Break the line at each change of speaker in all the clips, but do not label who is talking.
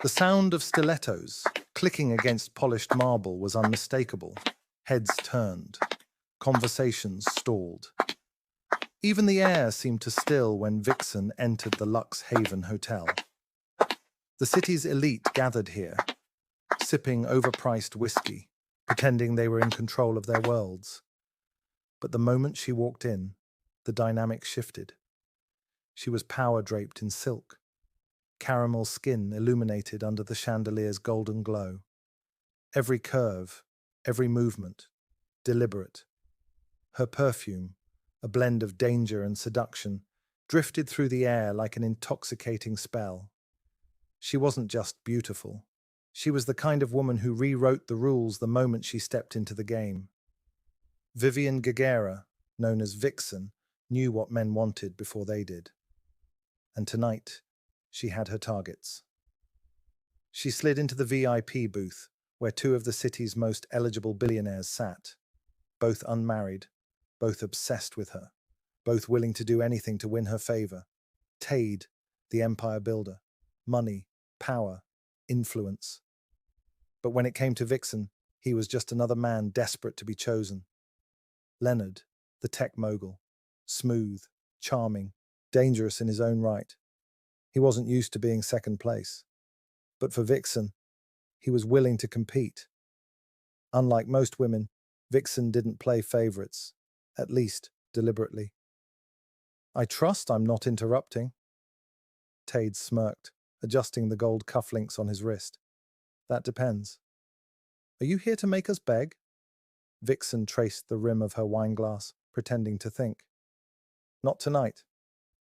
The sound of stilettos clicking against polished marble was unmistakable. Heads turned. Conversations stalled. Even the air seemed to still when Vixen entered the Lux Haven Hotel. The city's elite gathered here, sipping overpriced whiskey, pretending they were in control of their worlds. But the moment she walked in, the dynamic shifted. She was power-draped in silk, caramel skin illuminated under the chandelier's golden glow. Every curve, every movement, deliberate. Her perfume, a blend of danger and seduction, drifted through the air like an intoxicating spell. She wasn't just beautiful. She was the kind of woman who rewrote the rules the moment she stepped into the game. Vivian Gagera, known as Vixen, knew what men wanted before they did. And tonight, she had her targets. She slid into the VIP booth, where two of the city's most eligible billionaires sat, both unmarried, both obsessed with her, both willing to do anything to win her favor. Tade, the empire builder, money, power, influence. But when it came to Vixen, he was just another man desperate to be chosen. Leonard, the tech mogul, smooth, charming, dangerous in his own right. He wasn't used to being second place. But for Vixen, he was willing to compete. Unlike most women, Vixen didn't play favorites, at least deliberately. "I trust I'm not interrupting." Tade smirked, adjusting the gold cufflinks on his wrist. "That depends." "Are you here to make us beg?" Vixen traced the rim of her wineglass, pretending to think. "Not tonight,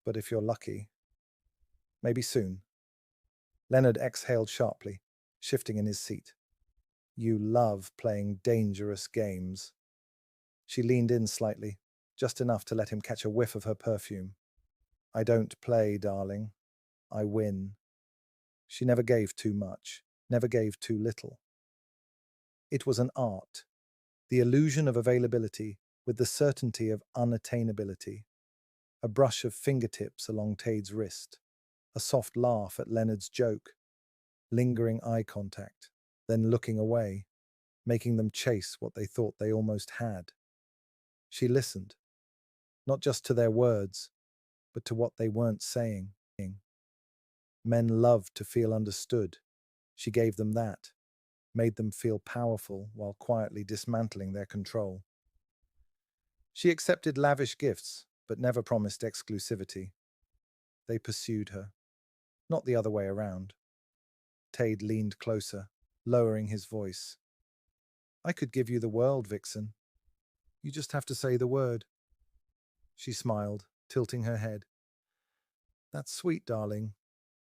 but if you're lucky. Maybe soon." Leonard exhaled sharply, shifting in his seat. "You love playing dangerous games." She leaned in slightly, just enough to let him catch a whiff of her perfume. "I don't play, darling. I win." She never gave too much, never gave too little. It was an art, the illusion of availability with the certainty of unattainability. A brush of fingertips along Tade's wrist, a soft laugh at Leonard's joke, lingering eye contact, then looking away, making them chase what they thought they almost had. She listened, not just to their words, but to what they weren't saying. Men loved to feel understood. She gave them that, made them feel powerful while quietly dismantling their control. She accepted lavish gifts, but never promised exclusivity. They pursued her, not the other way around. Tade leaned closer, lowering his voice. "I could give you the world, Vixen. You just have to say the word." She smiled, tilting her head. "That's sweet, darling,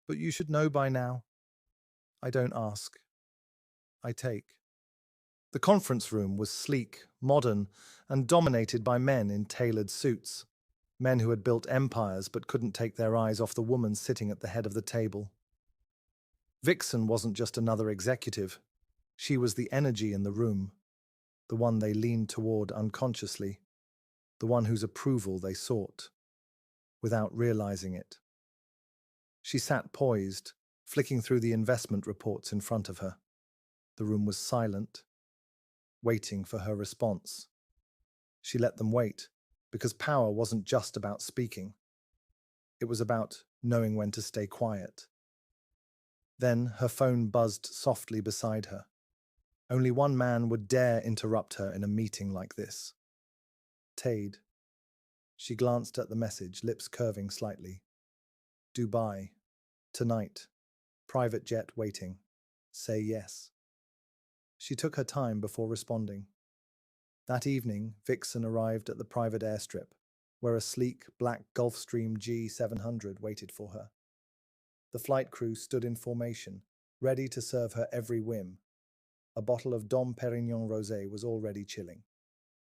but you should know by now. I don't ask. I take." The conference room was sleek, modern, and dominated by men in tailored suits. Men who had built empires but couldn't take their eyes off the woman sitting at the head of the table. Vixen wasn't just another executive. She was the energy in the room, the one they leaned toward unconsciously, the one whose approval they sought, without realizing it. She sat poised, flicking through the investment reports in front of her. The room was silent, waiting for her response. She let them wait, because power wasn't just about speaking. It was about knowing when to stay quiet. Then her phone buzzed softly beside her. Only one man would dare interrupt her in a meeting like this. Tade. She glanced at the message, lips curving slightly. "Dubai. Tonight. Private jet waiting. Say yes." She took her time before responding. That evening, Vixen arrived at the private airstrip, where a sleek black Gulfstream G700 waited for her. The flight crew stood in formation, ready to serve her every whim. A bottle of Dom Perignon Rosé was already chilling.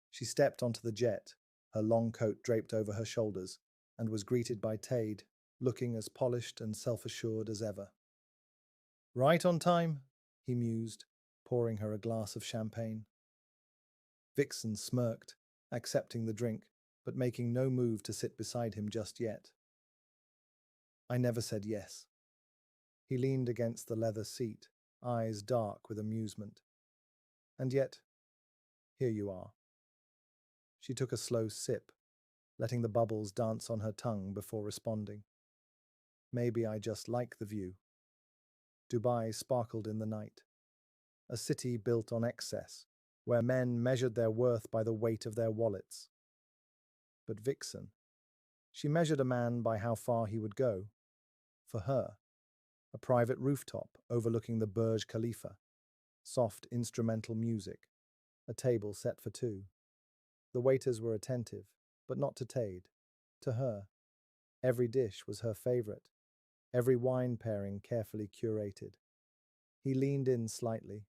She stepped onto the jet, her long coat draped over her shoulders, and was greeted by Tade, looking as polished and self-assured as ever. "Right on time," he mused, pouring her a glass of champagne. Vixen smirked, accepting the drink, but making no move to sit beside him just yet. "I never said yes." He leaned against the leather seat, eyes dark with amusement. And yet, here you are. She took a slow sip, letting the bubbles dance on her tongue before responding. Maybe I just like the view. Dubai sparkled in the night. A city built on excess, where men measured their worth by the weight of their wallets. But Vixen, she measured a man by how far he would go. For her, a private rooftop overlooking the Burj Khalifa, soft instrumental music, a table set for two. The waiters were attentive, but not to Tade. To her, every dish was her favorite, every wine pairing carefully curated. He leaned in slightly.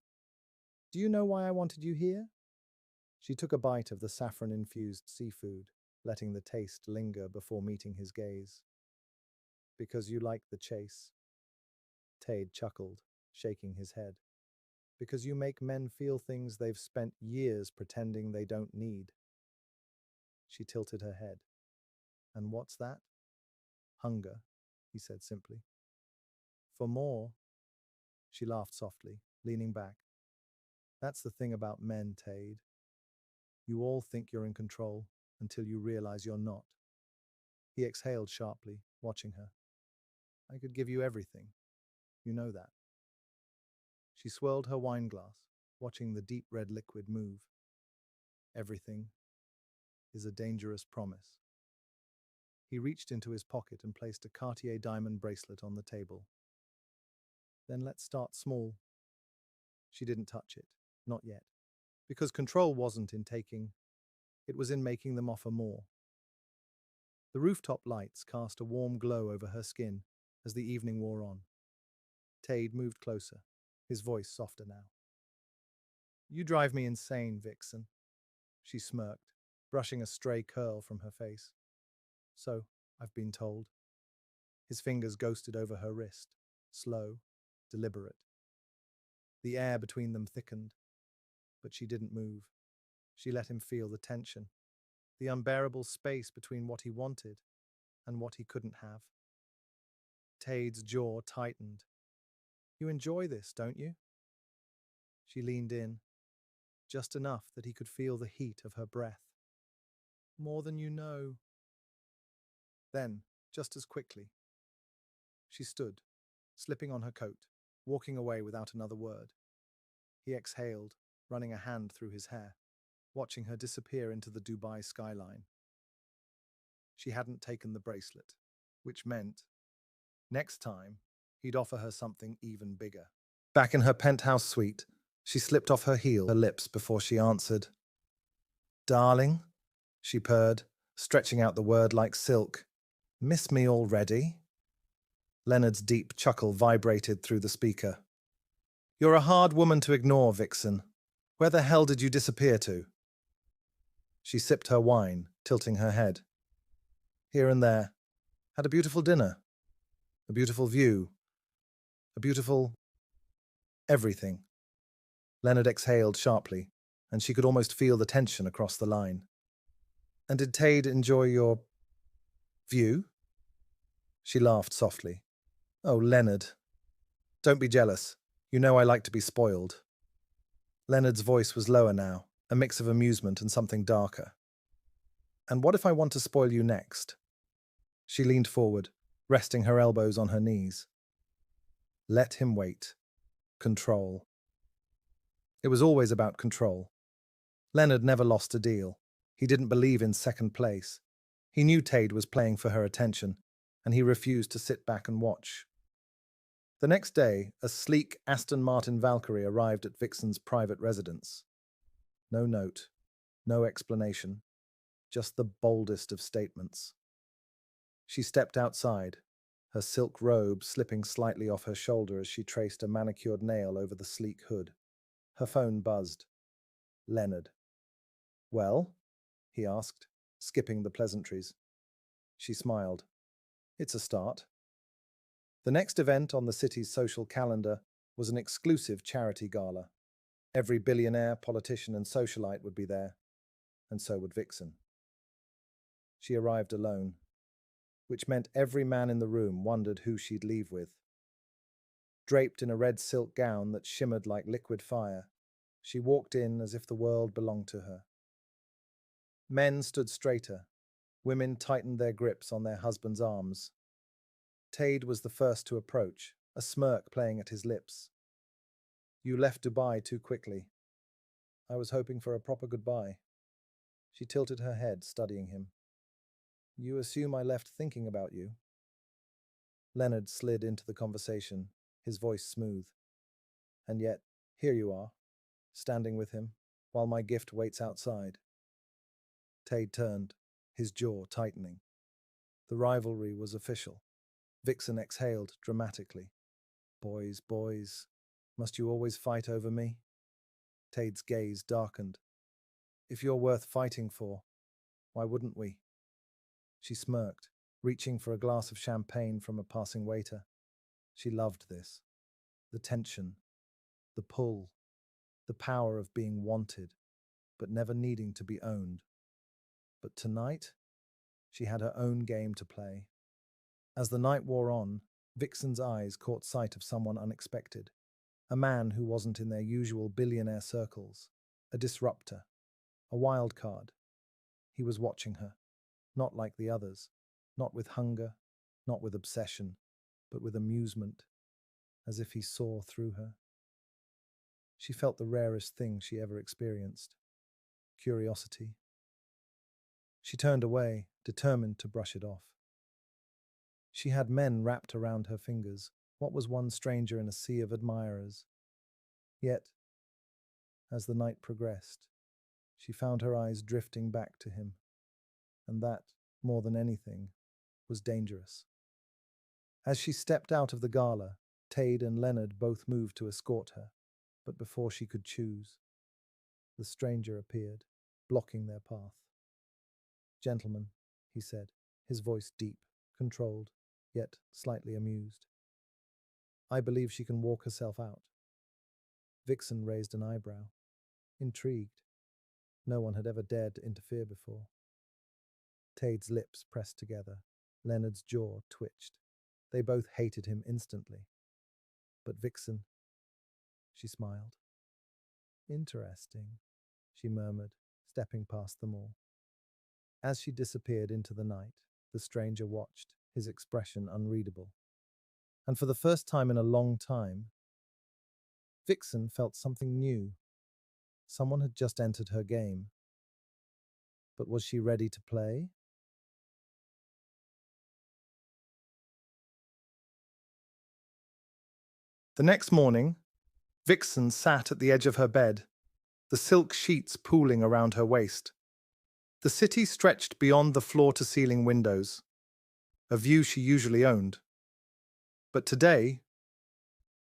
Do you know why I wanted you here? She took a bite of the saffron-infused seafood, letting the taste linger before meeting his gaze. Because you like the chase. Tade chuckled, shaking his head. Because you make men feel things they've spent years pretending they don't need. She tilted her head. And what's that? Hunger, he said simply. For more? She laughed softly, leaning back. That's the thing about men, Tade. You all think you're in control until you realize you're not. He exhaled sharply, watching her. I could give you everything. You know that. She swirled her wine glass, watching the deep red liquid move. Everything is a dangerous promise. He reached into his pocket and placed a Cartier diamond bracelet on the table. Then let's start small. She didn't touch it, not yet, because control wasn't in taking, it was in making them offer more. The rooftop lights cast a warm glow over her skin as the evening wore on. Tade moved closer, his voice softer now. You drive me insane, Vixen. She smirked, brushing a stray curl from her face. So, I've been told. His fingers ghosted over her wrist, slow, deliberate. The air between them thickened, but she didn't move. She let him feel the tension, the unbearable space between what he wanted and what he couldn't have. Tade's jaw tightened. You enjoy this, don't you? She leaned in, just enough that he could feel the heat of her breath. More than you know. Then, just as quickly, she stood, slipping on her coat, walking away without another word. He exhaled, running a hand through his hair, watching her disappear into the Dubai skyline. She hadn't taken the bracelet, which meant, next time, he'd offer her something even bigger. Back in her penthouse suite, she slipped off her lips before she answered. Darling, she purred, stretching out the word like silk. Miss me already? Leonard's deep chuckle vibrated through the speaker. You're a hard woman to ignore, Vixen. Where the hell did you disappear to? She sipped her wine, tilting her head. Here and there. Had a beautiful dinner. A beautiful view. A beautiful... everything. Leonard exhaled sharply, and she could almost feel the tension across the line. And did Tade enjoy your... view? She laughed softly. Oh, Leonard. Don't be jealous. You know I like to be spoiled. Leonard's voice was lower now, a mix of amusement and something darker. And what if I want to spoil you next? She leaned forward, resting her elbows on her knees. Let him wait. Control. It was always about control. Leonard never lost a deal. He didn't believe in second place. He knew Tade was playing for her attention, and he refused to sit back and watch. The next day, a sleek Aston Martin Valkyrie arrived at Vixen's private residence. No note, no explanation, just the boldest of statements. She stepped outside, her silk robe slipping slightly off her shoulder as she traced a manicured nail over the sleek hood. Her phone buzzed. Leonard. Well? He asked, skipping the pleasantries. She smiled. It's a start. The next event on the city's social calendar was an exclusive charity gala. Every billionaire, politician, and socialite would be there, and so would Vixen. She arrived alone, which meant every man in the room wondered who she'd leave with. draped in a red silk gown that shimmered like liquid fire. She walked in as if the world belonged to her. Men stood straighter. Women tightened their grips on their husbands' arms. Tade was the first to approach, a smirk playing at his lips. "You left Dubai too quickly. I was hoping for a proper goodbye." She tilted her head, studying him. "You assume I left thinking about you?" Leonard slid into the conversation, his voice smooth. "And yet, here you are, standing with him, while my gift waits outside." Tade turned, his jaw tightening. The rivalry was official. Vixen exhaled dramatically. "Boys, boys, must you always fight over me?" Tade's gaze darkened. "If you're worth fighting for, why wouldn't we?" She smirked, reaching for a glass of champagne from a passing waiter. She loved this. The tension, the pull, the power of being wanted, but never needing to be owned. But tonight, she had her own game to play. As the night wore on, Vixen's eyes caught sight of someone unexpected. A man who wasn't in their usual billionaire circles. A disruptor. A wild card. He was watching her. Not like the others. Not with hunger. Not with obsession. But with amusement. As if he saw through her. She felt the rarest thing she ever experienced. Curiosity. She turned away, determined to brush it off. She had men wrapped around her fingers. What was one stranger in a sea of admirers? Yet, as the night progressed, she found her eyes drifting back to him. And that, more than anything, was dangerous. As she stepped out of the gala, Tade and Leonard both moved to escort her. But before she could choose, the stranger appeared, blocking their path. "Gentlemen," he said, his voice deep, controlled, yet slightly amused. "I believe she can walk herself out." Vixen raised an eyebrow, intrigued. No one had ever dared to interfere before. Tade's lips pressed together. Leonard's jaw twitched. They both hated him instantly. But Vixen, she smiled. "Interesting," she murmured, stepping past them all. As she disappeared into the night, the stranger watched, his expression unreadable. And for the first time in a long time, Vixen felt something new. Someone had just entered her game. But was she ready to play? The next morning, Vixen sat at the edge of her bed, the silk sheets pooling around her waist. The city stretched beyond the floor-to-ceiling windows, a view she usually owned. But today,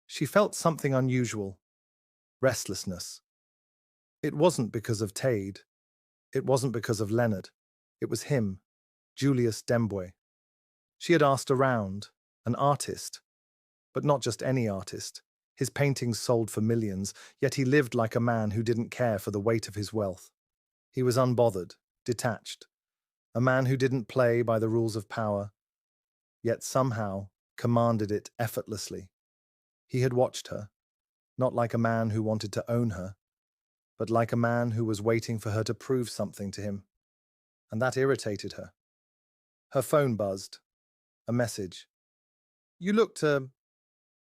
she felt something unusual, restlessness. It wasn't because of Tade. It wasn't because of Leonard. It was him, Julius Demboy. She had asked around, an artist, but not just any artist. His paintings sold for millions, yet he lived like a man who didn't care for the weight of his wealth. He was unbothered, detached, a man who didn't play by the rules of power, yet somehow commanded it effortlessly. He had watched her, not like a man who wanted to own her, but like a man who was waiting for her to prove something to him. And that irritated her. Her phone buzzed. A message. "You looked,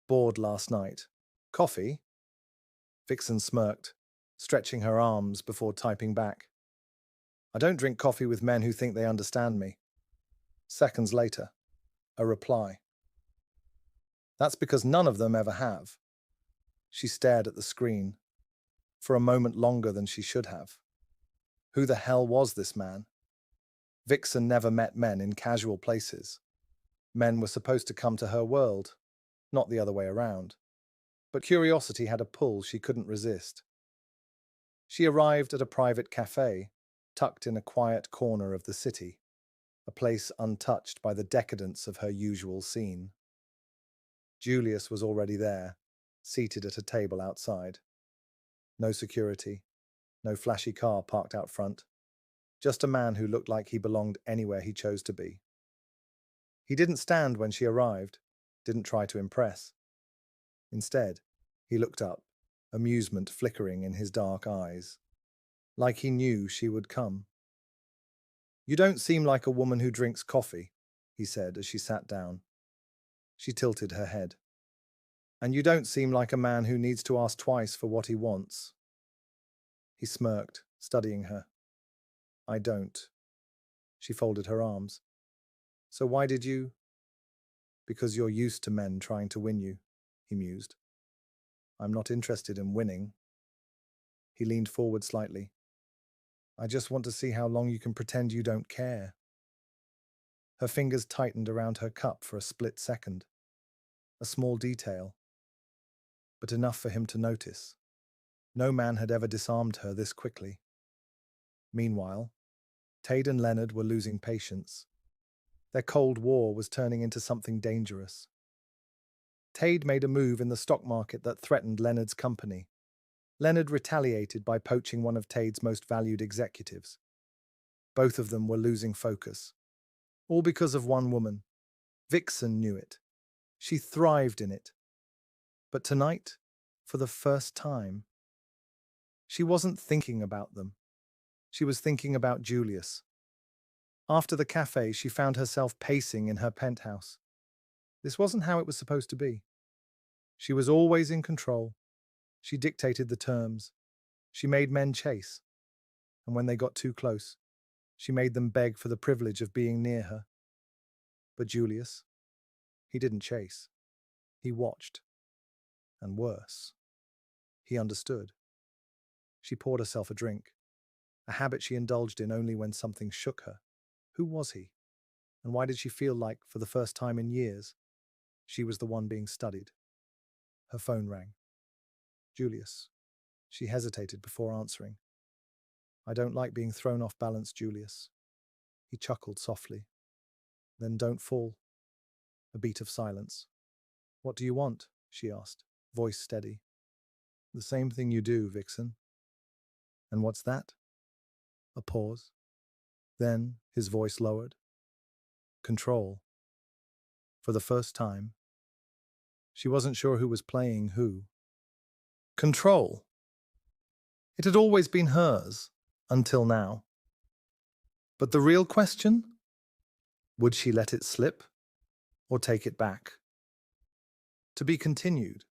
bored last night. Coffee?" Vixen smirked, stretching her arms before typing back. "I don't drink coffee with men who think they understand me." Seconds later, a reply. "That's because none of them ever have." She stared at the screen, for a moment longer than she should have. Who the hell was this man? Vixen never met men in casual places. Men were supposed to come to her world, not the other way around. But curiosity had a pull she couldn't resist. She arrived at a private cafe, tucked in a quiet corner of the city, a place untouched by the decadence of her usual scene. Julius was already there, seated at a table outside. No security, no flashy car parked out front, just a man who looked like he belonged anywhere he chose to be. He didn't stand when she arrived, didn't try to impress. Instead, he looked up, amusement flickering in his dark eyes, like he knew she would come. "You don't seem like a woman who drinks coffee," he said as she sat down. She tilted her head. "And you don't seem like a man who needs to ask twice for what he wants." He smirked, studying her. "I don't." She folded her arms. "So why did you—" "Because you're used to men trying to win you," he mused. "I'm not interested in winning." He leaned forward slightly. "I just want to see how long you can pretend you don't care." Her fingers tightened around her cup for a split second. A small detail, but enough for him to notice. No man had ever disarmed her this quickly. Meanwhile, Tade and Leonard were losing patience. Their Cold War was turning into something dangerous. Tade made a move in the stock market that threatened Leonard's company. Leonard retaliated by poaching one of Tade's most valued executives. Both of them were losing focus. All because of one woman. Vixen knew it. She thrived in it. But tonight, for the first time, she wasn't thinking about them. She was thinking about Julius. After the cafe, she found herself pacing in her penthouse. This wasn't how it was supposed to be. She was always in control. She dictated the terms. She made men chase. And when they got too close, she made them beg for the privilege of being near her. But Julius, he didn't chase. He watched. And worse, he understood. She poured herself a drink, a habit she indulged in only when something shook her. Who was he? And why did she feel like, for the first time in years, she was the one being studied? Her phone rang. "Julius." She hesitated before answering. "I don't like being thrown off balance, Julius." He chuckled softly. "Then don't fall." A beat of silence. "What do you want?" she asked, voice steady. "The same thing you do, Vixen." "And what's that?" A pause. Then his voice lowered. "Control." For the first time, she wasn't sure who was playing who. Control. It had always been hers, until now. But the real question? Would she let it slip, or take it back? To be continued.